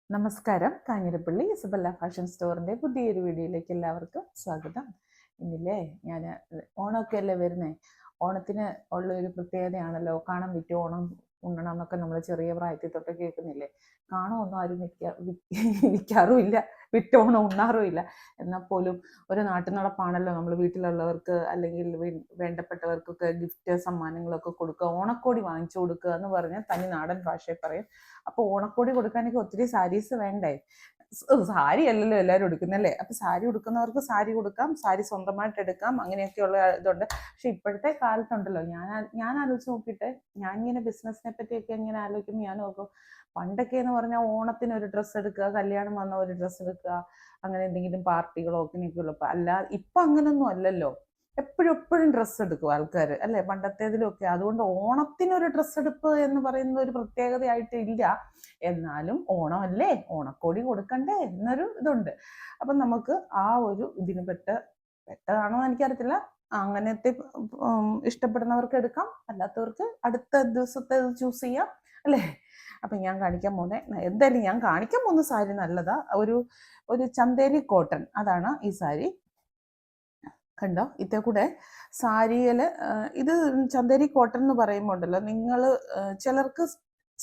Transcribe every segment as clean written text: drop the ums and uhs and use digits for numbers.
നമസ്കാരം. Kanjirappally Isabella fashion സ്റ്റോറിൻ്റെ പുതിയൊരു വീഡിയോയിലേക്ക് എല്ലാവർക്കും സ്വാഗതം. ഇന്നില്ലേ ഞാൻ ഓണമൊക്കെ അല്ലേ വരുന്നേ. ഓണത്തിന് ഉള്ള ഒരു പ്രത്യേകതയാണല്ലോ കാണം വിറ്റ് ഓണം ഉണ്ണണം എന്നൊക്കെ നമ്മൾ ചെറിയ പ്രായത്തിൽ തൊട്ട് കേൾക്കുന്നില്ലേ. കാണുമൊന്നും ആരും വിൽക്കാറുമില്ല, വിറ്റോണം ഉണ്ണാറുമില്ല. എന്നാൽ പോലും ഒരു നാട്ടു നടപ്പാണല്ലോ നമ്മൾ വീട്ടിലുള്ളവർക്ക് അല്ലെങ്കിൽ വേണ്ടപ്പെട്ടവർക്കൊക്കെ ഗിഫ്റ്റ് സമ്മാനങ്ങളൊക്കെ കൊടുക്കുക, ഓണക്കോടി വാങ്ങിച്ചു കൊടുക്കുക എന്ന് പറഞ്ഞാൽ തനി നാടൻ ഭാഷയിൽ പറയും. അപ്പോൾ ഓണക്കോടി കൊടുക്കാനൊക്കെ ഒത്തിരി സാരീസ് വേണ്ടേ. സാരി അല്ലല്ലോ എല്ലാവരും എടുക്കുന്നല്ലേ. അപ്പൊ സാരി ഉടുക്കുന്നവർക്ക് സാരി കൊടുക്കാം, സാരി സ്വന്തമായിട്ട് എടുക്കാം, അങ്ങനെയൊക്കെയുള്ള ഇതുണ്ട്. പക്ഷെ ഇപ്പോഴത്തെ കാലത്തുണ്ടല്ലോ, ഞാൻ ആലോചിച്ച് നോക്കിയിട്ട് ഞാൻ ഇങ്ങനെ ബിസിനസിനെ പറ്റിയൊക്കെ ഇങ്ങനെ ആലോചിക്കുമ്പോൾ ഞാൻ നോക്കും, പണ്ടൊക്കെ എന്ന് പറഞ്ഞാൽ ഓണത്തിന് ഒരു ഡ്രസ്സ് എടുക്കുക, കല്യാണം വന്ന ഒരു ഡ്രസ്സ് എടുക്കുക, അങ്ങനെ എന്തെങ്കിലും പാർട്ടികളോ അങ്ങനെയൊക്കെ ഉള്ളപ്പോൾ. ഇപ്പൊ അങ്ങനൊന്നും അല്ലല്ലോ. എപ്പോഴും ഡ്രസ്സ് എടുക്കും ആൾക്കാർ അല്ലെ, പണ്ടത്തേതിലൊക്കെ. അതുകൊണ്ട് ഓണത്തിനൊരു ഡ്രസ്സ് എടുപ്പ് എന്ന് പറയുന്ന ഒരു പ്രത്യേകതയായിട്ട് ഇല്ല. എന്നാലും ഓണമല്ലേ, ഓണക്കോടി കൊടുക്കണ്ടേ എന്നൊരു ഇതുണ്ട്. അപ്പം നമുക്ക് ആ ഒരു ഇതിന് പെട്ടതാണോ എനിക്കറിയത്തില്ല. അങ്ങനത്തെ ഇഷ്ടപ്പെടുന്നവർക്ക് എടുക്കാം, അല്ലാത്തവർക്ക് അടുത്ത ദിവസത്തെ ചൂസ് ചെയ്യാം അല്ലേ. അപ്പം ഞാൻ കാണിക്കാൻ പോകുന്നത്, എന്തായാലും ഞാൻ കാണിക്കാൻ പോകുന്ന സാരി നല്ലതാ. ഒരു ചന്തേരി കോട്ടൺ, അതാണ് ഈ സാരി. കണ്ടോ, ഇതേ കൂടെ സാരിയിൽ ഇത് ചന്തേരി കോട്ടൺ എന്ന് പറയുമ്പോൾ ഉണ്ടല്ലോ, നിങ്ങൾ ചിലർക്ക്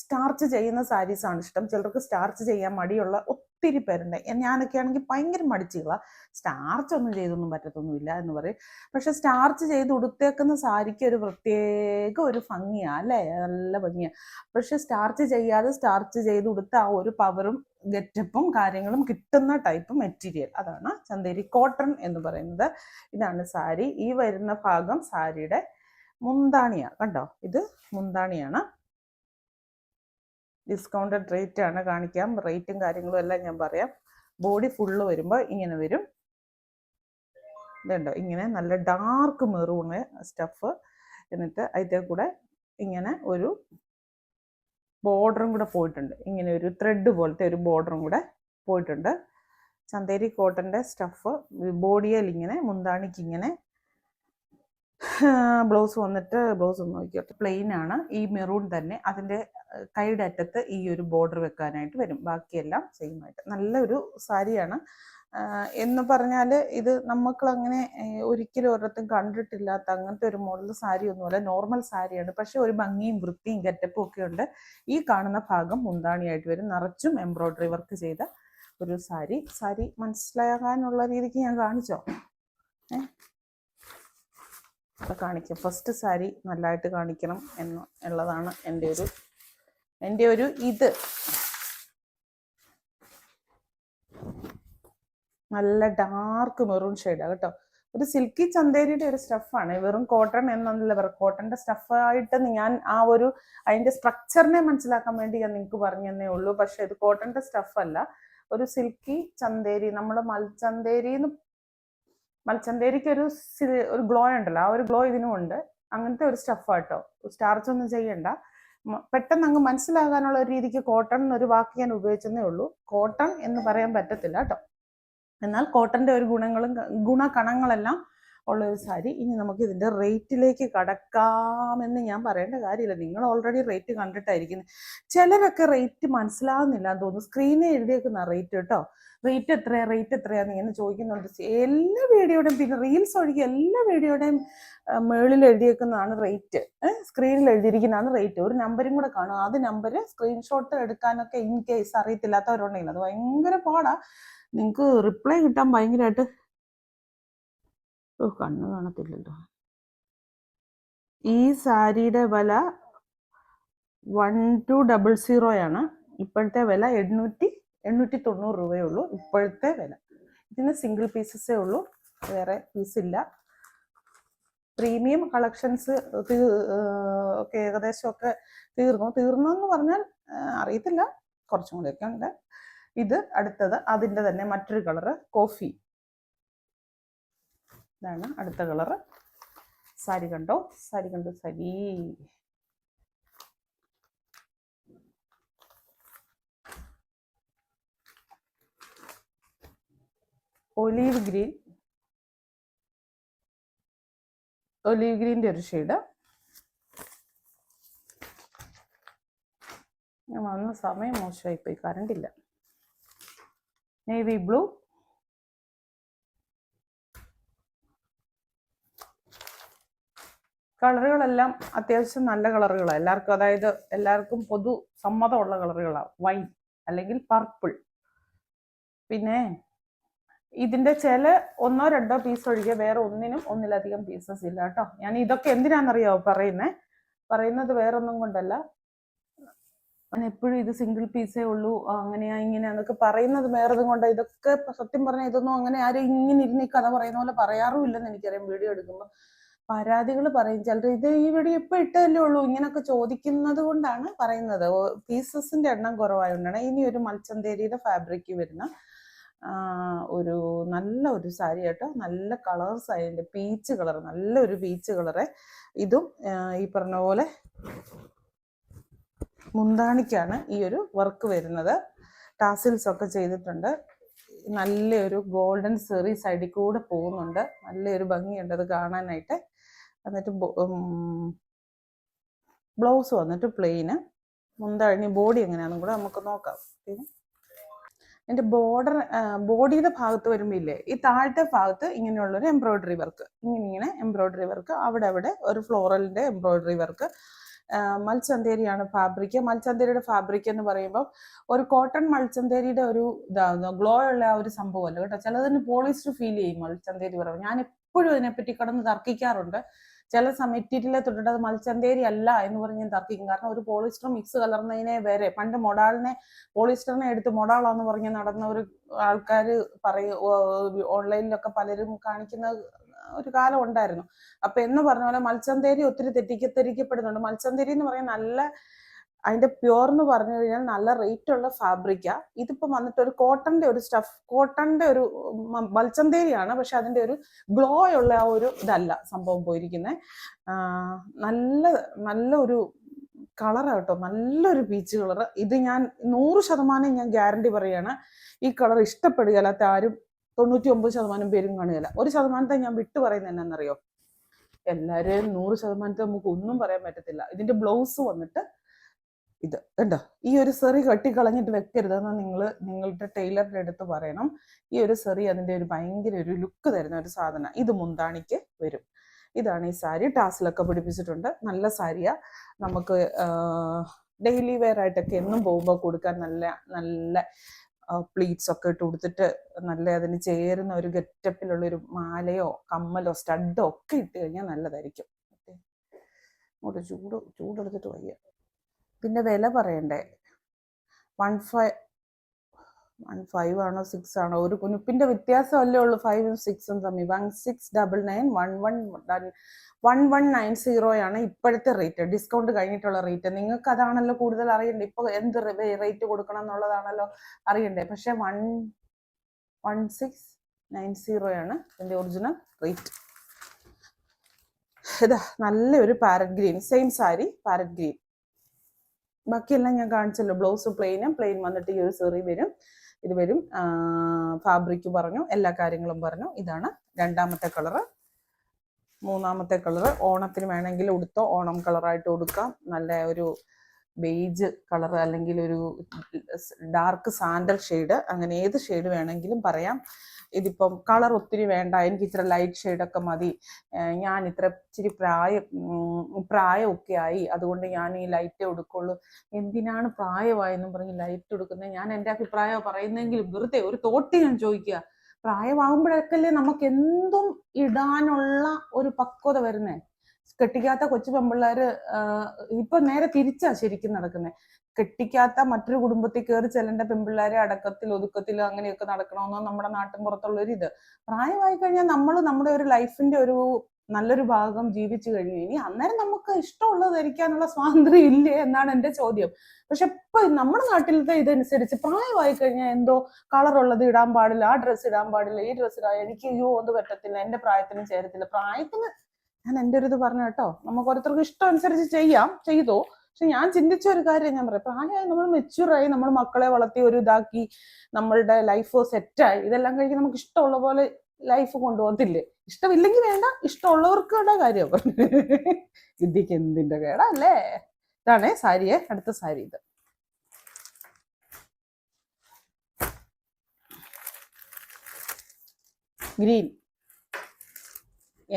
സ്റ്റാർച്ച് ചെയ്യുന്ന സാരീസാണ് ഇഷ്ടം, ചിലർക്ക് സ്റ്റാർച്ച് ചെയ്യാൻ മടിയുള്ള ഒത്തിരി പേരുണ്ട്. ഞാനൊക്കെ ആണെങ്കിൽ ഭയങ്കര മടിച്ചുകളാ, സ്റ്റാർച്ച് ഒന്നും ചെയ്തൊന്നും പറ്റത്തൊന്നുമില്ല എന്ന് പറയും. പക്ഷെ സ്റ്റാർച്ച് ചെയ്ത് ഉടുത്തേക്കുന്ന സാരിക്ക് ഒരു പ്രത്യേക ഒരു ഭംഗിയാ അല്ലേ, നല്ല ഭംഗിയാ. പക്ഷെ സ്റ്റാർച്ച് ചെയ്യാതെ സ്റ്റാർച്ച് ചെയ്ത് ഉടുത്ത ആ ഒരു പവറും ഗെറ്റപ്പും കാര്യങ്ങളും കിട്ടുന്ന ടൈപ്പ് മെറ്റീരിയൽ, അതാണ് ചന്തേരി കോട്ടൺ എന്ന് പറയുന്നത്. ഇതാണ് സാരി. ഈ വരുന്ന ഭാഗം സാരിയുടെ മുന്താണിയാണ്. കണ്ടോ, ഇത് മുന്താണിയാണ്. ഡിസ്കൗണ്ടഡ് റേറ്റ് ആണ്, കാണിക്കാം. റേറ്റും കാര്യങ്ങളും എല്ലാം ഞാൻ പറയാം. ബോഡി ഫുള്ള് വരുമ്പോൾ ഇങ്ങനെ വരും. ഇതുണ്ടോ, ഇങ്ങനെ നല്ല ഡാർക്ക് മെറൂണ് സ്റ്റഫ്. എന്നിട്ട് അതിൻ്റെ കൂടെ ഇങ്ങനെ ഒരു ബോർഡറും കൂടെ പോയിട്ടുണ്ട്. ഇങ്ങനെ ഒരു ത്രെഡ് പോലത്തെ ഒരു ബോർഡറും കൂടെ പോയിട്ടുണ്ട്. ചന്തേരി കോട്ടൻ്റെ സ്റ്റഫ് ബോഡിയിൽ ഇങ്ങനെ, മുന്താണിക്ക് ഇങ്ങനെ. ബ്ലൗസ് വന്നിട്ട്, ബ്ലൗസ് ഒന്ന് നോക്കിയിട്ട് പ്ലെയിൻ ആണ്. ഈ മെറൂൺ തന്നെ അതിൻ്റെ കൈയുടെ അറ്റത്ത് ഈ ഒരു ബോർഡർ വെക്കാനായിട്ട് വരും. ബാക്കിയെല്ലാം സെയിം ആയിട്ട് നല്ലൊരു സാരിയാണ്. എന്ന് പറഞ്ഞാൽ ഇത് അങ്ങനെ ഒരിക്കലും ഒരിടത്തും കണ്ടിട്ടില്ലാത്ത അങ്ങനത്തെ ഒരു മോഡൽ സാരി ഒന്നുമല്ല, നോർമൽ സാരിയാണ്. പക്ഷെ ഒരു ഭംഗിയും വൃത്തിയും ഗെറ്റപ്പും ഒക്കെ ഉണ്ട്. ഈ കാണുന്ന ഭാഗം മുന്താണിയായിട്ട് വരും, നിറച്ചും എംബ്രോയ്ഡറി വർക്ക് ചെയ്ത ഒരു സാരി. മനസ്സിലാകാനുള്ള രീതിക്ക് ഞാൻ കാണിച്ചോ? കാണിക്കാം. ഫസ്റ്റ് സാരി നല്ലതായിട്ട് കാണിക്കണം എന്നുള്ളതാണ് എൻ്റെ ഒരു ഇത്. നല്ല ഡാർക്ക് മെറൂൺ ഷെയ്ഡാണ് കേട്ടോ. ഒരു സിൽക്കി ചന്തേരിയുടെ ഒരു സ്റ്റഫാണ്, വെറും കോട്ടൺ എന്നൊന്നുമില്ല. കോട്ടന്റെ സ്റ്റഫായിട്ട് ഞാൻ അതിന്റെ സ്ട്രക്ചറിനെ മനസ്സിലാക്കാൻ വേണ്ടി ഞാൻ നിങ്ങൾക്ക് പറഞ്ഞു തന്നേ ഉള്ളൂ. പക്ഷെ ഇത് കോട്ടന്റെ സ്റ്റഫല്ല, ഒരു സിൽക്കി ചന്തേരി. നമ്മൾ മൽച്ചന്തേരിക്ക് ഒരു ഗ്ലോ ഉണ്ടല്ലോ, ആ ഒരു ഗ്ലോ ഇതിനും ഉണ്ട്. അങ്ങനത്തെ ഒരു സ്റ്റഫാട്ടോ. സ്റ്റാർച്ച് ഒന്നും ചെയ്യണ്ട, പെട്ടെന്ന് അങ്ങ് മനസ്സിലാകാനുള്ള ഒരു രീതിക്ക് കോട്ടൺ എന്നൊരു വാക്ക് ഞാൻ ഉപയോഗിച്ചതേ ഉള്ളൂ. കോട്ടൺ എന്ന് പറയാൻ പറ്റത്തില്ല കേട്ടോ. എന്നാൽ കോട്ടന്റെ ഒരു ഗുണകണങ്ങളെല്ലാം ഉള്ള ഒരു സാരി. ഇനി നമുക്ക് ഇതിന്റെ റേറ്റിലേക്ക് കടക്കാമെന്ന് ഞാൻ പറയേണ്ട കാര്യമില്ല, നിങ്ങൾ ഓൾറെഡി റേറ്റ് കണ്ടിട്ടായിരിക്കുന്നത്. ചിലരൊക്കെ റേറ്റ് മനസ്സിലാകുന്നില്ല എന്ന് തോന്നുന്നു, സ്ക്രീനിൽ എഴുതിയേക്കുന്ന റേറ്റ് കേട്ടോ. റേറ്റ് എത്രയാന്ന് ഇങ്ങനെ ചോദിക്കുന്നുണ്ട് എല്ലാ വീഡിയോയുടെയും. പിന്നെ റീൽസ് ഒഴികെ എല്ലാ വീഡിയോയുടെയും മേളിൽ എഴുതിയേക്കുന്നതാണ് റേറ്റ്. സ്ക്രീനിൽ എഴുതിയിരിക്കുന്നതാണ് റേറ്റ്. ഒരു നമ്പരും കൂടെ കാണും, അത് നമ്പർ സ്ക്രീൻഷോട്ട് എടുക്കാനൊക്കെ ഇൻ കേസ് അറിയത്തില്ലാത്തവരുണ്ടെങ്കിൽ അത് ഭയങ്കര പാടാ. നിങ്ങൾക്ക് റിപ്ലൈ കിട്ടാൻ ഭയങ്കരമായിട്ട്. കണ്ണ് കാണത്തില്ലല്ലോ. ഈ സാരിയുടെ വില 1200 ഇപ്പോഴത്തെ വില. 890 രൂപയേ ഉള്ളൂ ഇപ്പോഴത്തെ വില. ഇതിന് സിംഗിൾ പീസസേ ഉള്ളൂ, വേറെ പീസില്ല. പ്രീമിയം കളക്ഷൻസ് ഒക്കെ ഏകദേശമൊക്കെ തീർന്നു എന്ന് പറഞ്ഞാൽ അറിയത്തില്ല, കുറച്ചും കൂടെയൊക്കെ ഉണ്ട്. ഇത് അടുത്തത് അതിൻ്റെ തന്നെ മറ്റൊരു കളറ്, കോഫി. ഇതാണ് അടുത്ത കളറ്. സാരി കണ്ടോ, സാരി ഒലീവ് ഗ്രീൻ്റെ ഒരു ഷെയ്ഡ്. ഞാൻ വന്ന സമയം മോശമായിപ്പോയി, കറണ്ടില്ല. നേവി ബ്ലൂ, കളറുകളെല്ലാം അത്യാവശ്യം നല്ല കളറുകളാണ് എല്ലാവർക്കും, അതായത് എല്ലാവർക്കും പൊതു സമ്മതമുള്ള കളറുകളാണ്. വൈൻ അല്ലെങ്കിൽ പർപ്പിൾ. പിന്നെ ഇതിന്റെ ചില 1-2 പീസ് ഒഴികെ വേറെ ഒന്നിലധികം പീസസ് ഇല്ല കേട്ടോ. ഞാൻ ഇതൊക്കെ എന്തിനാണെന്നറിയാവോ പറയുന്നത് വേറൊന്നും കൊണ്ടല്ല. ഞാൻ എപ്പോഴും ഇത് സിംഗിൾ പീസേ ഉള്ളൂ, അങ്ങനെയാ ഇങ്ങനെയാന്നൊക്കെ പറയുന്നത് വേറൊന്നും കൊണ്ട്. ഇതൊക്കെ സത്യം പറഞ്ഞാൽ ഇതൊന്നും അങ്ങനെ ആരും ഇങ്ങനെ ഇരുന്ന് ഈ കഥ പറയുന്ന പോലെ പറയാറുമില്ലെന്ന് എനിക്കറിയാം. വീഡിയോ എടുക്കുമ്പോൾ പരാതികൾ പറയും ചിലർ. ഇത് ഈ വീഡിയോ ഇപ്പൊ ഇട്ടതല്ലേ ഉള്ളൂ ഇങ്ങനൊക്കെ ചോദിക്കുന്നത് കൊണ്ടാണ് പറയുന്നത്. പീസസിന്റെ എണ്ണം കുറവായതുകൊണ്ടാണ്. ഇനി ഒരു മൽച്ചന്തേരിയുടെ ഫാബ്രിക് വരുന്ന ഒരു നല്ല ഒരു സാരി കേട്ടോ. നല്ല കളേഴ്സ് അതിൻ്റെ പീച്ച് കളർ, നല്ലൊരു പീച്ച് കളറ്. ഇതും ഈ പറഞ്ഞ പോലെ മുന്താണിക്കാണ് ഈ ഒരു വർക്ക് വരുന്നത്. ടാസിൽസ് ഒക്കെ ചെയ്തിട്ടുണ്ട്. നല്ലൊരു ഗോൾഡൻ സെറി സൈഡിൽ കൂടെ പോകുന്നുണ്ട്. നല്ലൊരു ഭംഗിയുണ്ട് അത് കാണാനായിട്ട്. എന്നിട്ട് ബ്ലൗസ് വന്നിട്ട് പ്ലെയിന്. മുന്താണി ബോഡി എങ്ങനെയാണെന്നും കൂടെ നമുക്ക് നോക്കാം. എൻ്റെ ബോഡിയുടെ ഭാഗത്ത് വരുമ്പോൾ ഇല്ലേ, ഈ താഴത്തെ ഭാഗത്ത് ഇങ്ങനെയുള്ളൊരു എംബ്രോയിഡറി വർക്ക്, ഇങ്ങനെ എംബ്രോയിഡറി വർക്ക്, അവിടെ ഒരു ഫ്ലോറലിൻ്റെ എംബ്രോയിഡറി വർക്ക്. മൽച്ചന്തേരിയാണ് ഫാബ്രിക്. മൽച്ചന്തേരിയുടെ ഫാബ്രിക് എന്ന് പറയുമ്പോൾ ഒരു കോട്ടൺ മൽച്ചന്തേരിയുടെ ഒരു ഇതാകുന്നു, ഗ്ലോ ഉള്ള ആ ഒരു സംഭവമല്ല കേട്ടോ. ചിലതിന് പോളിസ്റ്റർ ഫീൽ ചെയ്യും മൽച്ചന്തേരി പറയുമ്പോൾ. ഞാൻ എപ്പോഴും ഇതിനെപ്പറ്റി കിടന്ന് തർക്കിക്കാറുണ്ട്. ചില മെറ്റീരിയലെ തൊട്ടിട്ട് അത് മൽച്ചന്തേരി അല്ല എന്ന് പറഞ്ഞ് ഞാൻ തർക്കിക്കും. കാരണം ഒരു പോളിസ്റ്റർ മിക്സ് കലർന്നതിനെ വരെ പണ്ട് മൊഡാളിനെ പോളിസ്റ്ററിനെ എടുത്ത് മൊഡാളാന്ന് പറഞ്ഞ് നടന്ന ഒരു ആൾക്കാർ ഓൺലൈനിലൊക്കെ പലരും കാണിക്കുന്ന ഒരു കാലം ഉണ്ടായിരുന്നു. അപ്പൊ എന്ന് പറഞ്ഞ പോലെ മൽച്ചന്തേരി ഒത്തിരി തെറ്റിദ്ധരിക്കപ്പെടുന്നുണ്ട്. മൽച്ചന്തേരി എന്ന് പറയാൻ നല്ല അതിന്റെ പ്യുവർ എന്ന് പറഞ്ഞു കഴിഞ്ഞാൽ നല്ല റേറ്റ് ഉള്ള ഫാബ്രിക്കാ. ഇതിപ്പോ വന്നിട്ട് ഒരു കോട്ടന്റെ ഒരു സ്റ്റഫ്, കോട്ടന്റെ ഒരു മൽച്ചന്തേരിയാണ്, പക്ഷെ അതിന്റെ ഒരു ഗ്ലോ ഉള്ള ആ ഒരു ഇതല്ല സംഭവം പോയിരിക്കുന്നത്. നല്ല ഒരു കളറാണ് കേട്ടോ, നല്ലൊരു പീച്ച് കളർ. ഇത് ഞാൻ 100% ഞാൻ ഗ്യാരണ്ടി പറയാണ്, ഈ കളർ ഇഷ്ടപ്പെടുകയല്ലാത്ത ആരും 99% പേരും കാണുകയില്ല. 1% ഞാൻ വിട്ടു പറയുന്നത് എന്നാന്നറിയോ, എല്ലാവരെയും 100% നമുക്ക് ഒന്നും പറയാൻ പറ്റത്തില്ല. ഇതിന്റെ ബ്ലൗസ് വന്നിട്ട് ഇത് കണ്ടോ, ഈ ഒരു സെറി കെട്ടിക്കളഞ്ഞിട്ട് വെക്കരുതെന്ന് നിങ്ങളുടെ ടൈലറിന്റെ അടുത്ത് പറയണം. ഈ ഒരു സെറി അതിന്റെ ഒരു ഭയങ്കര ഒരു ലുക്ക് തരുന്ന ഒരു സാധനം. ഇത് മുന്താണിക്ക് വരും. ഇതാണ് ഈ സാരി. ടാസിലൊക്കെ പിടിപ്പിച്ചിട്ടുണ്ട്. നല്ല സാരിയാ. നമുക്ക് ഡെയിലി വെയർ ആയിട്ടൊക്കെ എന്നും പോകുമ്പോൾ കൊടുക്കാൻ നല്ല പ്ലീറ്റ്സ് ഒക്കെ ഇട്ട് കൊടുത്തിട്ട് നല്ല അതിന് ചേരുന്ന ഒരു ഗെറ്റപ്പിലുള്ള ഒരു മാലയോ കമ്മലോ സ്റ്റഡോ ഒക്കെ ഇട്ട് കഴിഞ്ഞാൽ നല്ലതായിരിക്കും. അങ്ങോട്ട് ചൂടെടുത്തിട്ട് വയ്യ. പിന്നെ വില പറയണ്ടേ, 15 ആണോ 6 ആണോ, ഒരു കുനുപ്പിന്റെ വ്യത്യാസമല്ലേ ഉള്ളൂ 5ഉം 6ഉം തമ്മിൽ. 1699 1190 ഇപ്പോഴത്തെ റേറ്റ്, ഡിസ്കൗണ്ട് കഴിഞ്ഞിട്ടുള്ള റേറ്റ്. നിങ്ങൾക്ക് അതാണല്ലോ കൂടുതൽ അറിയണ്ടേ, ഇപ്പൊ എന്ത് റേറ്റ് കൊടുക്കണം എന്നുള്ളതാണല്ലോ അറിയണ്ടേ. പക്ഷെ 1690 ഇതിന്റെ ഒറിജിനൽ റേറ്റ്. ഇതാ നല്ലൊരു parrot green, same sari parrot green. ബാക്കിയെല്ലാം ഞാൻ കാണിച്ചല്ലോ. ബ്ലൗസ് പ്ലെയിൻ വന്നിട്ട് ഈ ഒരു സെറി വരും. ഇത് വരും. ഫാബ്രിക് പറഞ്ഞു, എല്ലാ കാര്യങ്ങളും പറഞ്ഞു. ഇതാണ് രണ്ടാമത്തെ കളറ്. മൂന്നാമത്തെ കളറ് ഓണത്തിന് വേണമെങ്കിൽ ഉടുത്തോ, ഓണം കളറായിട്ട് കൊടുക്കാം. നല്ല ഒരു ബേജ് കളർ അല്ലെങ്കിൽ ഒരു ഡാർക്ക് സാൻഡൽ ഷെയ്ഡ്, അങ്ങനെ ഏത് ഷെയ്ഡ് വേണമെങ്കിലും പറയാം. ഇതിപ്പം കളർ ഒത്തിരി വേണ്ട, എനിക്ക് ഇത്ര ലൈറ്റ് ഷെയ്ഡൊക്കെ മതി, ഞാൻ ഇച്ചിരി പ്രായമൊക്കെ ആയി, അതുകൊണ്ട് ഞാൻ ഈ ലൈറ്റേ എടുക്കുള്ളൂ. എന്തിനാണ് പ്രായമായെന്നും പറഞ്ഞ് ലൈറ്റ് എടുക്കുന്നത്? ഞാൻ എൻ്റെ അഭിപ്രായം പറയുന്നെങ്കിലും വെറുതെ ഒരു തോട്ടി ഞാൻ ചോദിക്കുക. പ്രായമാകുമ്പോഴൊക്കെയല്ലേ നമുക്ക് എന്തും ഇടാനുള്ള ഒരു പക്വത വരുന്നേ. കെട്ടിക്കാത്ത കൊച്ചു പെമ്പിള്ളേര് ഇപ്പൊ നേരെ തിരിച്ചാ ശരിക്കും നടക്കുന്നത്. കെട്ടിക്കാത്ത മറ്റൊരു കുടുംബത്തിൽ കയറി ചെല്ലേണ്ട പെമ്പിള്ളേരെ അടക്കത്തിൽ ഒതുക്കത്തിൽ അങ്ങനെയൊക്കെ നടക്കണമെന്നോ നമ്മുടെ നാട്ടിൻ പുറത്തുള്ളൊരു ഇത്. പ്രായമായി കഴിഞ്ഞാൽ നമ്മൾ നമ്മുടെ ഒരു ലൈഫിന്റെ ഒരു നല്ലൊരു ഭാഗം ജീവിച്ചു കഴിഞ്ഞു. ഇനി അന്നേരം നമുക്ക് ഇഷ്ടമുള്ളത് ധരിക്കാനുള്ള സ്വാതന്ത്ര്യം ഇല്ലേ എന്നാണ് എൻ്റെ ചോദ്യം. പക്ഷെ ഇപ്പൊ നമ്മുടെ നാട്ടിലത്തെ ഇതനുസരിച്ച് പ്രായമായി കഴിഞ്ഞാൽ എന്തോ കളറുള്ളത് ഇടാൻ പാടില്ല, ആ ഡ്രസ്സ് ഇടാൻ പാടില്ല, ഈ ഡ്രസ്സ് ഇടാൻ എനിക്ക് ഒന്നും പറ്റത്തില്ല, എന്റെ പ്രായത്തിനും ചേരത്തില്ല. പ്രായത്തിന് ഞാൻ എൻ്റെ ഒരു ഇത് പറഞ്ഞു കേട്ടോ. നമുക്ക് ഓരോരുത്തർക്ക് ഇഷ്ടം അനുസരിച്ച് ചെയ്തോ. പക്ഷെ ഞാൻ ചിന്തിച്ച ഒരു കാര്യം ഞാൻ പറയാം, പ്രായമായി നമ്മൾ മെച്യൂറായി, നമ്മൾ മക്കളെ വളർത്തി ഒരു ഇതാക്കി നമ്മളുടെ ലൈഫ് സെറ്റായി, ഇതെല്ലാം കഴിഞ്ഞ് നമുക്ക് ഇഷ്ടമുള്ള പോലെ ലൈഫ് കൊണ്ടുപോകത്തില്ലേ? ഇഷ്ടമില്ലെങ്കിൽ വേണ്ട, ഇഷ്ടമുള്ളവർക്കുള്ള കാര്യം സിദ്ധിക്ക് എന്തിന്റെ കേടല്ലേ. ഇതാണേ സാരിയെ. അടുത്ത സാരി ഇത് ഗ്രീൻ.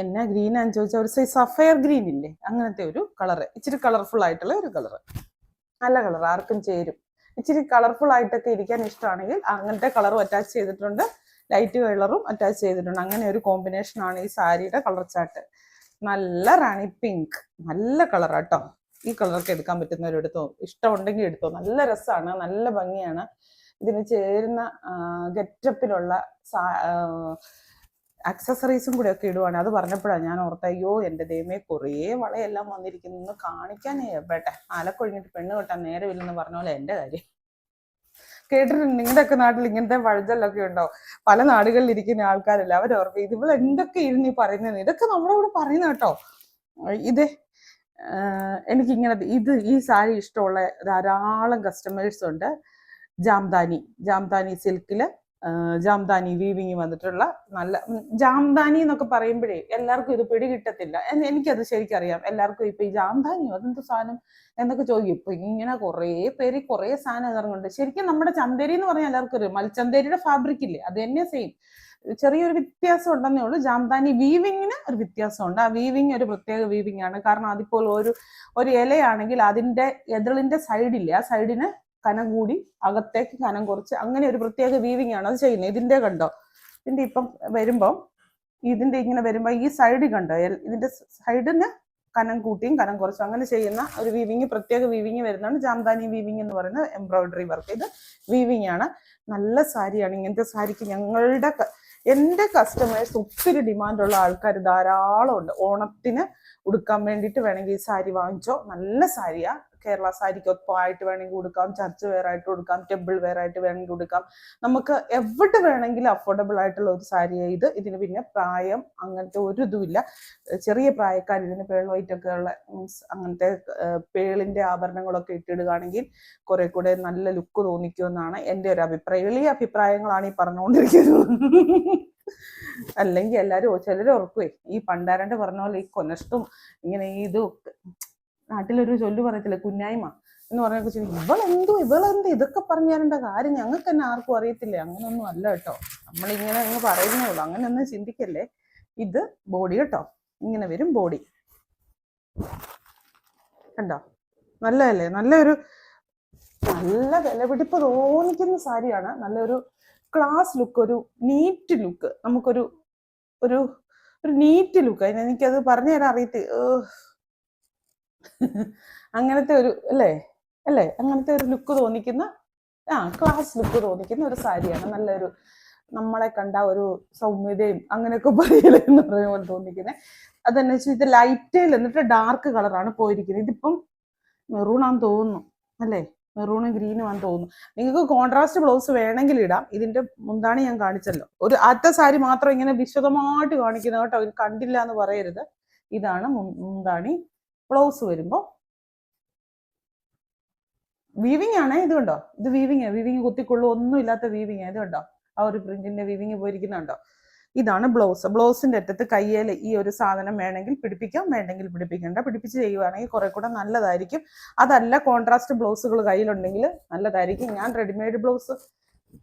എന്നാ ഗ്രീനാന്ന് ചോദിച്ചാൽ ഒരു സൈസ് സഫയർ ഗ്രീൻ ഇല്ലേ, അങ്ങനത്തെ ഒരു കളറ്, ഇച്ചിരി കളർഫുൾ ആയിട്ടുള്ള ഒരു കളറ്. നല്ല കളർ, ആർക്കും ചേരും. ഇച്ചിരി കളർഫുൾ ആയിട്ടൊക്കെ ഇരിക്കാൻ ഇഷ്ടമാണെങ്കിൽ അങ്ങനത്തെ കളറും അറ്റാച്ച് ചെയ്തിട്ടുണ്ട്, ലൈറ്റ് കളറും അറ്റാച്ച് ചെയ്തിട്ടുണ്ട്. അങ്ങനെ ഒരു കോമ്പിനേഷൻ ആണ് ഈ സാരിയുടെ കളർ ചാർട്ട്. നല്ല റാണി പിങ്ക്, നല്ല കളറാട്ടോ. ഈ കളറൊക്കെ എടുക്കാൻ പറ്റുന്നവരെടുത്തോ, ഇഷ്ടമുണ്ടെങ്കിൽ എടുത്തോ. നല്ല രസമാണ്, നല്ല ഭംഗിയാണ്. ഇതിന് ചേരുന്ന ഗെറ്റപ്പിലുള്ള ആക്സസറീസും കൂടെ ഒക്കെ ഇടുവാണ്. അത് പറഞ്ഞപ്പോഴാണ് ഞാൻ ഓർത്ത, അയ്യോ എൻ്റെ ദൈവമേ കുറേ വളയെല്ലാം വന്നിരിക്കുന്നു, കാണിക്കാനേ എവിടെ, ആലക്കൊഴിഞ്ഞിട്ട് പെണ്ണ് കെട്ടാൻ നേരമില്ലെന്ന് പറഞ്ഞ പോലെ എൻ്റെ കാര്യം. കേട്ടിട്ടുണ്ട് നിങ്ങളുടെയൊക്കെ നാട്ടിൽ ഇങ്ങനത്തെ വഴുതലൊക്കെ ഉണ്ടോ? പല നാടുകളിൽ ഇരിക്കുന്ന ആൾക്കാരല്ല, അവരോർക്കും ഇത് ഇവിടെ എന്തൊക്കെ ഇരുന്ന് ഈ പറയുന്നത്, ഇതൊക്കെ നമ്മുടെ കൂടെ പറയുന്ന കേട്ടോ. ഇത് എനിക്കിങ്ങനെ ഈ സാരി ഇഷ്ടമുള്ള ധാരാളം കസ്റ്റമേഴ്സ് ഉണ്ട്. ജാംദാനി സിൽക്കില് ജാംദാനി വീവിങ് വന്നിട്ടുള്ള നല്ല ജാംദാനി എന്നൊക്കെ പറയുമ്പോഴേ എല്ലാവർക്കും ഇത് പിടികിട്ടത്തില്ല. എനിക്കത് ശരിക്കറിയാം. എല്ലാവർക്കും ഇപ്പൊ ഈ ജാംദാനിയോ അതെന്ത് സാധനം എന്നൊക്കെ ചോദിക്കും. ഇപ്പൊ ഇങ്ങനെ കുറേ പേര് കുറേ സാധനം ഇറങ്ങുന്നുണ്ട്. ശരിക്കും നമ്മുടെ ചന്തേരി എന്ന് പറഞ്ഞാൽ എല്ലാവർക്കും അറിയാം. മൽച്ചന്തേരിയുടെ ഫാബ്രിക് ഇല്ലേ, അത് തന്നെ സെയിം. ചെറിയൊരു വ്യത്യാസം ഉണ്ടെന്നേ ഉള്ളൂ. ജാംദാനി വീവിങ്ങിന് ഒരു വ്യത്യാസമുണ്ട്. ആ വീവിങ് ഒരു പ്രത്യേക വീവിങ് ആണ്. കാരണം അതിപ്പോൾ ഒരു ഇലയാണെങ്കിൽ അതിന്റെ എതിളിന്റെ സൈഡില്ലേ, ആ സൈഡിന് കനം കൂടി അകത്തേക്ക് കനം കുറച്ച്, അങ്ങനെ ഒരു പ്രത്യേക വീവിങ് ആണ് അത് ചെയ്യുന്നത്. ഇതിന്റെ കണ്ടോ, ഇതിന്റെ ഇപ്പം വരുമ്പം ഇതിന്റെ ഇങ്ങനെ വരുമ്പോ ഈ സൈഡ് കണ്ടോ, ഇതിന്റെ സൈഡിന് കനം കൂട്ടിയും കനം കുറച്ചും അങ്ങനെ ചെയ്യുന്ന ഒരു വീവിങ്, പ്രത്യേക വീവിങ് വരുന്നതാണ് ജാംദാനി വീവിങ് എന്ന് പറയുന്ന എംബ്രോയിഡറി വർക്ക്. ഇത് വീവിങ് ആണ്. നല്ല സാരിയാണ്. ഇങ്ങനത്തെ സാരിക്ക് എൻ്റെ കസ്റ്റമേഴ്സ് ഒത്തിരി ഡിമാൻഡുള്ള ആൾക്കാർ ധാരാളം ഉണ്ട്. ഓണത്തിന് ഉടുക്കാൻ വേണ്ടിയിട്ട് വേണമെങ്കിൽ ഈ സാരി വാങ്ങിച്ചോ. നല്ല സാരിയാ. കേരള സാരിക്ക് ഒപ്പമായിട്ട് വേണമെങ്കിൽ ഉടുക്കാം, ചർച്ച് വെയർ ആയിട്ട് ഉടുക്കാം, ടെമ്പിൾ വെയർ ആയിട്ട് വേണമെങ്കിൽ ഉടുക്കാം. നമുക്ക് എവിടെ വേണമെങ്കിലും അഫോർഡബിൾ ആയിട്ടുള്ള ഒരു സാരിയാണ് ഇത്. ഇതിന് പിന്നെ പ്രായം അങ്ങനത്തെ ഒരു ഇതുമില്ല. ചെറിയ പ്രായക്കാർ ഇതിന് പേൾ വൈറ്റ് ഒക്കെ ഉള്ള മീൻസ് അങ്ങനത്തെ പേളിന്റെ ആഭരണങ്ങളൊക്കെ ഇട്ടിടുകയാണെങ്കിൽ കുറെ കൂടെ നല്ല ലുക്ക് തോന്നിക്കുമെന്നാണ് എൻ്റെ ഒരു അഭിപ്രായം. വലിയ അഭിപ്രായങ്ങളാണ് ഈ പറഞ്ഞുകൊണ്ടിരിക്കുന്നത്. അല്ലെങ്കിൽ എല്ലാവരും ചിലർ ഓർക്കുവേ, ഈ പണ്ടാരണ്ട് പറഞ്ഞ പോലെ ഈ കൊനഷ്ടവും ഇങ്ങനെ ഇതും നാട്ടിലൊരു ചൊല്ലു പറയത്തില്ല, കുഞ്ഞായ്മ എന്ന് പറഞ്ഞ ഇവളെന്ത് ഇതൊക്കെ പറഞ്ഞു തരേണ്ട കാര്യം ഞങ്ങൾക്ക് തന്നെ ആർക്കും അറിയത്തില്ലേ. അങ്ങനൊന്നും അല്ല കേട്ടോ, നമ്മളിങ്ങനെ അങ്ങ് പറയുന്നേ ഉള്ളൂ. അങ്ങനെ ഒന്നും ചിന്തിക്കല്ലേ. ഇത് ബോഡി കേട്ടോ, ഇങ്ങനെ വരും ബോഡി. കണ്ടോ, നല്ലതല്ലേ? നല്ല വിലപിടിപ്പ് തോന്നിക്കുന്ന സാരിയാണ്. നല്ലൊരു ക്ലാസ് ലുക്ക്, ഒരു നീറ്റ് ലുക്ക്. നമുക്കൊരു ഒരു നീറ്റ് ലുക്ക്. എനിക്കത് പറഞ്ഞു തരാൻ അങ്ങനത്തെ ഒരു അല്ലേ അങ്ങനത്തെ ഒരു ലുക്ക് തോന്നിക്കുന്ന ക്ലാസ് ലുക്ക് തോന്നിക്കുന്ന ഒരു സാരിയാണ്. നല്ലൊരു നമ്മളെ കണ്ട ഒരു സൗമ്യതയും അങ്ങനെയൊക്കെ പറയലേ എന്ന് പറയുന്ന പോലെ തോന്നിക്കുന്നത്. അതെന്ന് വെച്ചാൽ ഇത് ലൈറ്റിൽ എന്നിട്ട് ഡാർക്ക് കളറാണ് പോയിരിക്കുന്നത്. ഇതിപ്പം മെറൂണാന്ന് തോന്നുന്നു അല്ലേ, മെറൂണും ഗ്രീനും ആണെന്ന് തോന്നുന്നു. നിങ്ങൾക്ക് കോൺട്രാസ്റ്റ് ബ്ലൗസ് വേണമെങ്കിൽ ഇടാം. ഇതിന്റെ മുന്താണി ഞാൻ കാണിച്ചല്ലോ. ഒരു അറ്റ സാരി മാത്രം ഇങ്ങനെ വിശദമായിട്ട് കാണിക്കുന്നത് കേട്ടോ, ഇത് കണ്ടില്ല എന്ന് പറയരുത്. ഇതാണ് മുന്താണി. ബ്ലൗസ് വരുമ്പോ വീവിങ് ആണ്. ഇത് കണ്ടോ, ഇത് വീവിങ് കുത്തിക്കൊള്ളു ഒന്നും ഇല്ലാത്ത വീവിങ്. ഇത് കണ്ടോ, ആ ഒരു പ്രിന്റിന്റെ വീവിങ് പോയിരിക്കുന്നുണ്ടോ. ഇതാണ് ബ്ലൗസ്. ബ്ലൗസിന്റെ അറ്റത്ത് കയ്യിൽ ഈ ഒരു സാധനം വേണമെങ്കിൽ പിടിപ്പിക്കാം, വേണ്ടെങ്കിൽ പിടിപ്പിക്കണ്ട. പിടിപ്പിച്ച് ചെയ്യുവാണെങ്കിൽ കുറെ കൂടെ നല്ലതായിരിക്കും. അതല്ല കോൺട്രാസ്റ്റ് ബ്ലൗസുകൾ കയ്യിലുണ്ടെങ്കിൽ നല്ലതായിരിക്കും. ഞാൻ റെഡിമെയ്ഡ് ബ്ലൗസ്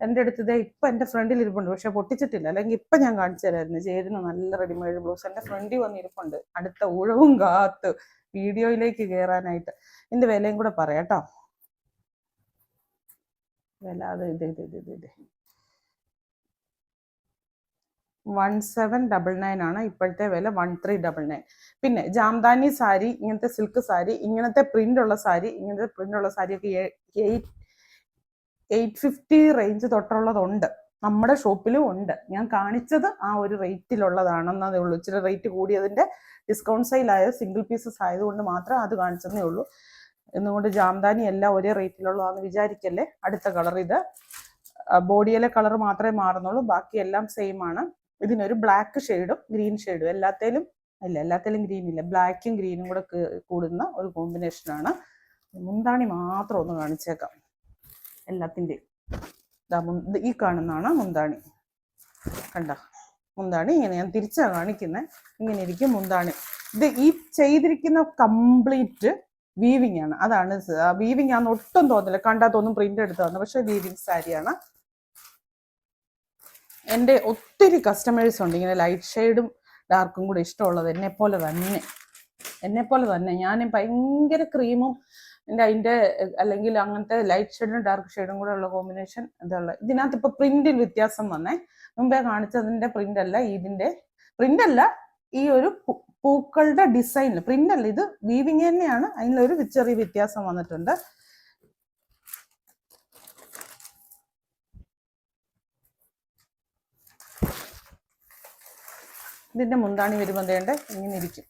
എൻ്റെ അടുത്തത് ഇപ്പൊ എൻ്റെ ഫ്രണ്ടിൽ ഇരിപ്പുണ്ട്, പക്ഷെ പൊട്ടിച്ചിട്ടില്ല. അല്ലെങ്കിൽ ഇപ്പൊ ഞാൻ കാണിച്ചു തരായിരുന്നു. ചേരുന്ന നല്ല റെഡിമെയ്ഡ് ബ്ലൗസ് എൻ്റെ ഫ്രണ്ടിൽ വന്നിരിപ്പുണ്ട്, അടുത്ത ഊഴവും കാത്ത് വീഡിയോയിലേക്ക് കയറാനായിട്ട്. ഇതിന്റെ വിലയും കൂടെ പറയാം കേട്ടോ. വില അത് ഇത് 1799 ആണ് ഇപ്പോഴത്തെ വില. 1399. പിന്നെ ജാംദാനി സാരി, ഇങ്ങനത്തെ സിൽക്ക് സാരി, ഇങ്ങനത്തെ പ്രിന്റ് ഉള്ള സാരിയൊക്കെ 850 റേഞ്ച് തൊട്ടുള്ളതുണ്ട്. നമ്മുടെ ഷോപ്പിലും ഉണ്ട്. ഞാൻ കാണിച്ചത് ആ ഒരു റേറ്റിലുള്ളതാണെന്നതേ ഉള്ളൂ. ഇച്ചിരി റേറ്റ് കൂടിയതിന്റെ ഡിസ്കൗണ്ട് സെയിലായ സിംഗിൾ പീസസ് ആയതുകൊണ്ട് മാത്രം അത് കാണിച്ചതേ ഉള്ളൂ. എന്നുകൊണ്ട് ജാംദാനി എല്ലാം ഒരേ റേറ്റിലുള്ളതാണെന്ന് വിചാരിക്കല്ലേ. അടുത്ത കളർ, ഇത് ബോഡിയിലെ കളർ മാത്രമേ മാറുന്നുള്ളൂ, ബാക്കിയെല്ലാം സെയിം ആണ്. ഇതിനൊരു ബ്ലാക്ക് ഷെയ്ഡും ഗ്രീൻ ഷെയ്ഡും, എല്ലാത്തിലും ഗ്രീൻ ഇല്ല, ബ്ലാക്കും ഗ്രീനും കൂടെ കൂടുന്ന ഒരു കോമ്പിനേഷനാണ്. മുന്താണി മാത്രം ഒന്ന് കാണിച്ചേക്കാം എല്ലാത്തിൻ്റെയും. ഈ കാണുന്നതാണ് മുന്താണി. കണ്ട മുന്താണി ഇങ്ങനെ ഞാൻ തിരിച്ചാ കാണിക്കുന്നത്. ഇങ്ങനെ ഇരിക്കും മുന്താണി. ഇത് ഈ ചെയ്തിരിക്കുന്ന കംപ്ലീറ്റ് വീവിങ് ആണ്. അതാണ് വീവിങ് ആണെന്ന് ഒട്ടും തോന്നില്ല, കണ്ടാൽ തോന്നും പ്രിന്റ് എടുത്തതാണ്, പക്ഷെ വീവിങ് സാരിയാണ്. എൻ്റെ ഒത്തിരി കസ്റ്റമേഴ്സ് ഉണ്ട് ഇങ്ങനെ ലൈറ്റ് ഷെയ്ഡും ഡാർക്കും കൂടെ ഇഷ്ടമുള്ളത്. എന്നെപ്പോലെ തന്നെ ഞാൻ ഭയങ്കര ക്രീമും അതിൻ്റെ അല്ലെങ്കിൽ അങ്ങനത്തെ ലൈറ്റ് ഷെയ്ഡും ഡാർക്ക് ഷെയ്ഡും കൂടെ ഉള്ള കോമ്പിനേഷൻ ഇതുള്ള. ഇതിനകത്ത് ഇപ്പൊ പ്രിന്റിൽ വ്യത്യാസം വന്നേ. മുമ്പേ കാണിച്ചതിന്റെ പ്രിന്റ് അല്ല, ഇതിന്റെ പ്രിന്റ് അല്ല, ഈ ഒരു പൂക്കളുടെ ഡിസൈനിൽ പ്രിന്റ് അല്ല, ഇത് വീവിങ് തന്നെയാണ്. അതിലൊരു ചെറിയ വ്യത്യാസം വന്നിട്ടുണ്ട്. ഇതിന്റെ മുന്താണി വരുമ്പോൾ വേണ്ട ഇങ്ങനെ ഇരിക്കും.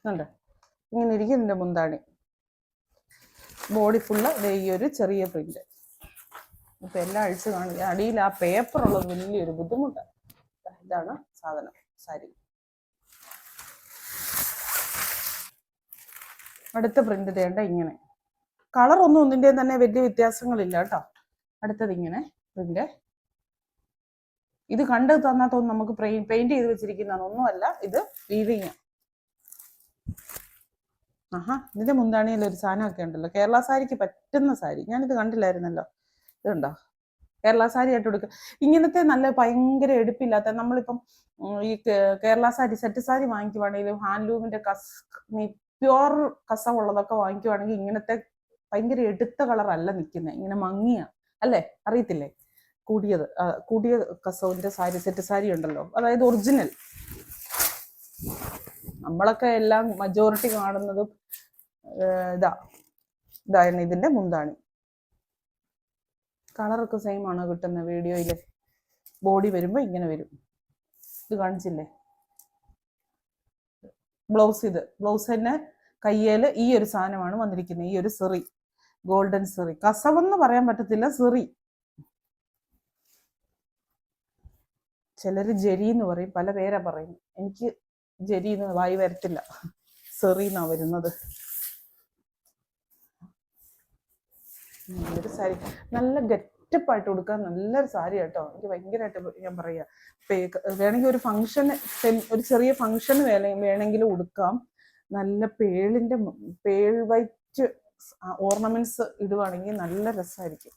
ഉണ്ട് ഇങ്ങനെ ഇരിക്കും ഇതിന്റെ മുന്താണി. ബോഡി ഫുള്ള് ഈ ഒരു ചെറിയ പ്രിന്റ്. ഇപ്പൊ എല്ലാം അഴിച്ചു കാണില്ല. അടിയിൽ ആ പേപ്പർ ഉള്ളത് വലിയൊരു ബുദ്ധിമുട്ടാണ്. ഇതാണ് സാധനം, സാരി. അടുത്ത പ്രിന്റ് തേണ്ട ഇങ്ങനെ. കളറൊന്നും ഒന്നിൻ്റെ തന്നെ വലിയ വ്യത്യാസങ്ങളില്ല കേട്ടോ. അടുത്തത് ഇങ്ങനെ പ്രിന്റ്. ഇത് കണ്ട് തന്നാൽ തോന്നുന്നു നമുക്ക് പെയിന്റ് ചെയ്ത് വെച്ചിരിക്കുന്നതൊന്നുമല്ല, ഇത് വീവിങ്. ആഹാ, ഇതിന്റെ മുന്താണിയിൽ ഒരു സാധനമൊക്കെ ഉണ്ടല്ലോ, കേരള സാരിക്ക് പറ്റുന്ന സാരി. ഞാനിത് കണ്ടില്ലായിരുന്നല്ലോ. ഇതുണ്ടോ, കേരള സാരി ആയിട്ട് കൊടുക്കുക. ഇങ്ങനത്തെ നല്ല ഭയങ്കര എടുപ്പില്ലാത്ത, നമ്മളിപ്പം ഈ കേരള സാരി സെറ്റ് സാരി വാങ്ങിക്കുവാണെങ്കിലും ഹാൻഡ്ലൂമിന്റെ പ്യുവർ കസവുള്ളതൊക്കെ വാങ്ങിക്കുവാണെങ്കിൽ ഇങ്ങനത്തെ ഭയങ്കര എടുത്ത കളറല്ല നിൽക്കുന്നത്, ഇങ്ങനെ മങ്ങിയ അല്ലേ, അറിയത്തില്ലേ, കൂടിയ കസവിന്റെ സാരി സെറ്റ് സാരി ഉണ്ടല്ലോ, അതായത് ഒറിജിനൽ. നമ്മളൊക്കെ എല്ലാം മജോറിറ്റി കാണുന്നതും ഇതാണ് ഇതിന്റെ മുന്താണി. കളറൊക്കെ സെയിം ആണോ കിട്ടുന്ന വീഡിയോയില്? ബോഡി വരുമ്പോ ഇങ്ങനെ വരും. ഇത് കാണിച്ചില്ലേ ബ്ലൗസ്? ഇത് ബ്ലൗസ് തന്നെ കയ്യേല് ഈ ഒരു സാധനമാണ് വന്നിരിക്കുന്നത്, ഈ ഒരു സെറി, ഗോൾഡൻ സെറി. കസവെന്ന് പറയാൻ പറ്റത്തില്ല, സെറി. ചിലര് ജരി എന്ന് പറയും, പല പേരാ പറയും. എനിക്ക് ജരി എന്ന് വായി വരത്തില്ല, സെറി എന്നാ വരുന്നത്. നല്ലൊരു സാരി, നല്ല ഗെറ്റപ്പായിട്ട് കൊടുക്കാൻ നല്ലൊരു സാരി കേട്ടോ. എനിക്ക് ഭയങ്കരമായിട്ട് ഞാൻ പറയാ, വേണമെങ്കിൽ ഒരു ഫംഗ്ഷന്, ഒരു ചെറിയ ഫംഗ്ഷന് വേണമെങ്കിൽ ഉടുക്കാം. നല്ല പേൾ വൈറ്റ് ഓർണമെന്റ്സ് ഇടുവാണെങ്കിൽ നല്ല രസമായിരിക്കും.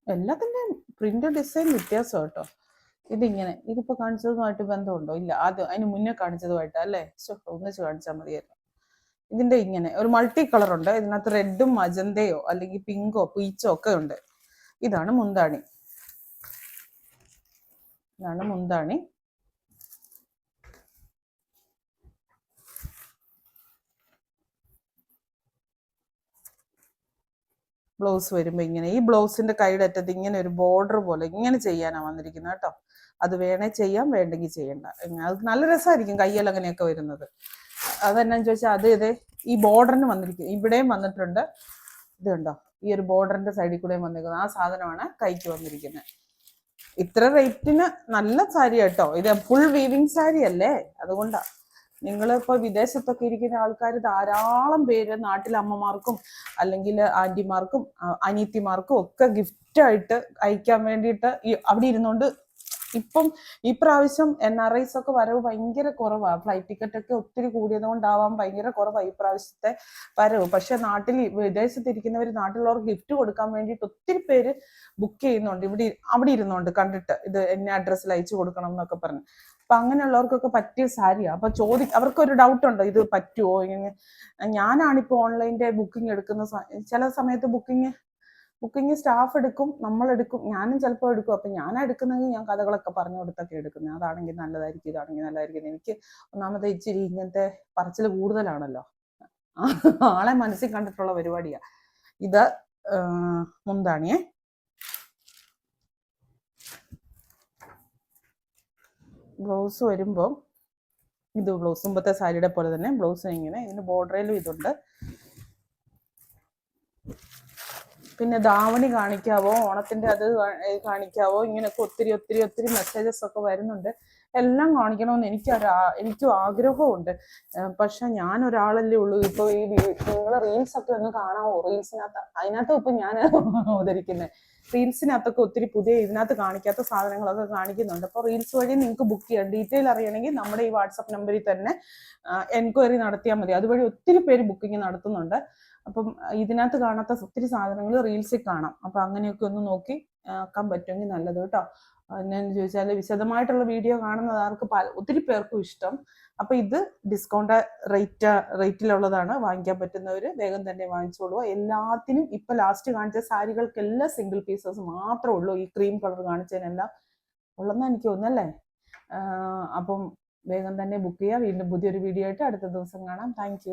എല്ലാത്തിൻ്റെയും പ്രിന്റ് ഡിസൈൻ വ്യത്യാസം കേട്ടോ. ഇതിങ്ങനെ, ഇതിപ്പോ കാണിച്ചതുമായിട്ട് ബന്ധമുണ്ടോ? ഇല്ല, അതിന് മുന്നേ കാണിച്ചതുമായിട്ട് അല്ലേ, ഒന്നിച്ച് കാണിച്ചാൽ മതിയായിരുന്നു. ഇതിന്റെ ഇങ്ങനെ ഒരു മൾട്ടി കളർ ഉണ്ട്. ഇതിനകത്ത് റെഡും മജന്തയോ അല്ലെങ്കിൽ പിങ്കോ പീച്ചോ ഒക്കെ ഉണ്ട്. ഇതാണ് മുന്താണി. ഇതാണ് മുന്താണി. ബ്ലൗസ് വരുമ്പോ ഇങ്ങനെ, ഈ ബ്ലൗസിന്റെ കൈയുടെ അറ്റത്ത് ഇങ്ങനെ ഒരു ബോർഡർ പോലെ ഇങ്ങനെ ചെയ്യാനാ വന്നിരിക്കുന്നത് കേട്ടോ. അത് വേണേ ചെയ്യാം, വേണ്ടെങ്കിൽ ചെയ്യണ്ട. അത് നല്ല രസമായിരിക്കും കയ്യിൽ അങ്ങനെയൊക്കെ വരുന്നത്. അതെന്നാന്ന് ചോദിച്ചാൽ ഇത് ഈ ബോർഡറിന് വന്നിരിക്കും, ഇവിടെയും വന്നിട്ടുണ്ട്. ഇത് കണ്ടോ, ഈ ഒരു ബോർഡറിന്റെ സൈഡിൽ കൂടെയും വന്നിരിക്കുന്നത്. ആ സാധനമാണ് കൈക്ക് വന്നിരിക്കുന്നത്. ഇത്ര റേറ്റിന് നല്ല സാരി കേട്ടോ. ഇത് ഫുൾ വീവിങ് സാരി അല്ലേ, അതുകൊണ്ടാ. നിങ്ങളിപ്പോൾ വിദേശത്തൊക്കെ ഇരിക്കുന്ന ആൾക്കാർ ധാരാളം പേര് നാട്ടിലെ അമ്മമാർക്കും അല്ലെങ്കിൽ ആന്റിമാർക്കും അനിയത്തിമാർക്കും ഒക്കെ ഗിഫ്റ്റായിട്ട് അയക്കാൻ വേണ്ടിയിട്ട് അവിടെ ഇരുന്നുകൊണ്ട്, ഇപ്പം ഈ പ്രാവശ്യം NRIs ഒക്കെ വരവ് ഭയങ്കര കുറവാണ്. ഫ്ലൈറ്റ് ടിക്കറ്റ് ഒക്കെ ഒത്തിരി കൂടിയത് കൊണ്ടാവാം ഭയങ്കര കുറവാണ് ഈ പ്രാവശ്യത്തെ വരവ്. പക്ഷെ വിദേശത്തിരിക്കുന്നവർ നാട്ടിലുള്ളവർക്ക് ഗിഫ്റ്റ് കൊടുക്കാൻ വേണ്ടിയിട്ട് ഒത്തിരി പേര് ബുക്ക് ചെയ്യുന്നുണ്ട്. അവിടെ ഇരുന്നുണ്ട് കണ്ടിട്ട്, ഇത് എന്നെ അഡ്രസ്സിൽ അയച്ചു കൊടുക്കണം എന്നൊക്കെ പറഞ്ഞു. അപ്പൊ അങ്ങനെയുള്ളവർക്കൊക്കെ പറ്റിയ സാരിയാണ്. അപ്പൊ അവർക്കൊരു ഡൗട്ട് ഉണ്ടോ, ഇത് പറ്റുമോ? ഇങ്ങനെ ഞാനാണിപ്പോ ഓൺലൈൻ്റെ ബുക്കിംഗ് എടുക്കുന്ന ചില സമയത്ത് ബുക്കിംഗ് സ്റ്റാഫ് എടുക്കും, നമ്മളെടുക്കും, ഞാനും ചിലപ്പോൾ എടുക്കും. അപ്പൊ ഞാനാ എടുക്കുന്നെങ്കിൽ ഞാൻ കഥകളൊക്കെ പറഞ്ഞു കൊടുത്തൊക്കെ എടുക്കുന്നത്. അതാണെങ്കിൽ നല്ലതായിരിക്കും, ഇതാണെങ്കിൽ നല്ലതായിരിക്കും. എനിക്ക് ഒന്നാമത്തെ ഇച്ചിരി ഇങ്ങനത്തെ പറച്ചിൽ കൂടുതലാണല്ലോ, ആളെ മനസ്സിൽ കണ്ടിട്ടുള്ള പരിപാടിയാ. ഇത് മുന്താണിയെ. ബ്ലൗസ് വരുമ്പോൾ ഇത് ബ്ലൗസ് മുമ്പത്തെ സാരിയുടെ പോലെ തന്നെ ബ്ലൗസ് ഇങ്ങനെ, ഇതിന് ബോർഡറിലും ഇതുണ്ട്. പിന്നെ ധാവണി കാണിക്കാവോ, ഓണത്തിന്റെ അത് കാണിക്കാവോ, ഇങ്ങനെയൊക്കെ ഒത്തിരി ഒത്തിരി ഒത്തിരി മെസ്സേജസ് ഒക്കെ വരുന്നുണ്ട്. എല്ലാം കാണിക്കണമെന്ന് എനിക്കും ആഗ്രഹമുണ്ട്. പക്ഷെ ഞാൻ ഒരാളല്ലേ ഉള്ളൂ. ഇപ്പൊ ഈ നിങ്ങൾ റീൽസ് ഒക്കെ ഒന്ന് കാണാമോ? അതിനകത്തും ഇപ്പൊ ഞാൻ അവതരിക്കുന്നത് റീൽസിനകത്തൊക്കെ ഒത്തിരി പുതിയ ഇതിനകത്ത് കാണിക്കാത്ത സാധനങ്ങളൊക്കെ കാണിക്കുന്നുണ്ട്. അപ്പൊ റീൽസ് വഴി നിങ്ങൾക്ക് ബുക്ക് ചെയ്യാം. ഡീറ്റെയിൽ അറിയണമെങ്കിൽ നമ്മുടെ ഈ വാട്സപ്പ് നമ്പറിൽ തന്നെ എൻക്വയറി നടത്തിയാൽ മതി. അതുവഴി ഒത്തിരി പേര് ബുക്കിംഗ് നടത്തുന്നുണ്ട്. അപ്പം ഇതിനകത്ത് കാണാത്ത ഒത്തിരി സാധനങ്ങൾ റീൽസിൽ കാണാം. അപ്പൊ അങ്ങനെയൊക്കെ ഒന്ന് നോക്കി ആക്കാൻ പറ്റുമെങ്കിൽ നല്ലത് കേട്ടോ. എന്നാന്ന് ചോദിച്ചാൽ വിശദമായിട്ടുള്ള വീഡിയോ കാണുന്നത് ഒത്തിരി പേർക്കും ഇഷ്ടം. അപ്പൊ ഇത് ഡിസ്കൗണ്ട് റേറ്റിലുള്ളതാണ്. വാങ്ങിക്കാൻ പറ്റുന്നവര് വേഗം തന്നെ വാങ്ങിച്ചോളൂ. എല്ലാത്തിനും ഇപ്പൊ ലാസ്റ്റ് കാണിച്ച സാരികൾക്കെല്ലാം സിംഗിൾ പീസസ് മാത്രമേ ഉള്ളൂ. ഈ ക്രീം കളർ കാണിച്ചതിനെല്ലാം ഉള്ളെന്ന് എനിക്ക് തോന്നുന്നല്ലേ. അപ്പം വേഗം തന്നെ ബുക്ക് ചെയ്യുക. വീണ്ടും പുതിയൊരു വീഡിയോ ആയിട്ട് അടുത്ത ദിവസം കാണാം. താങ്ക്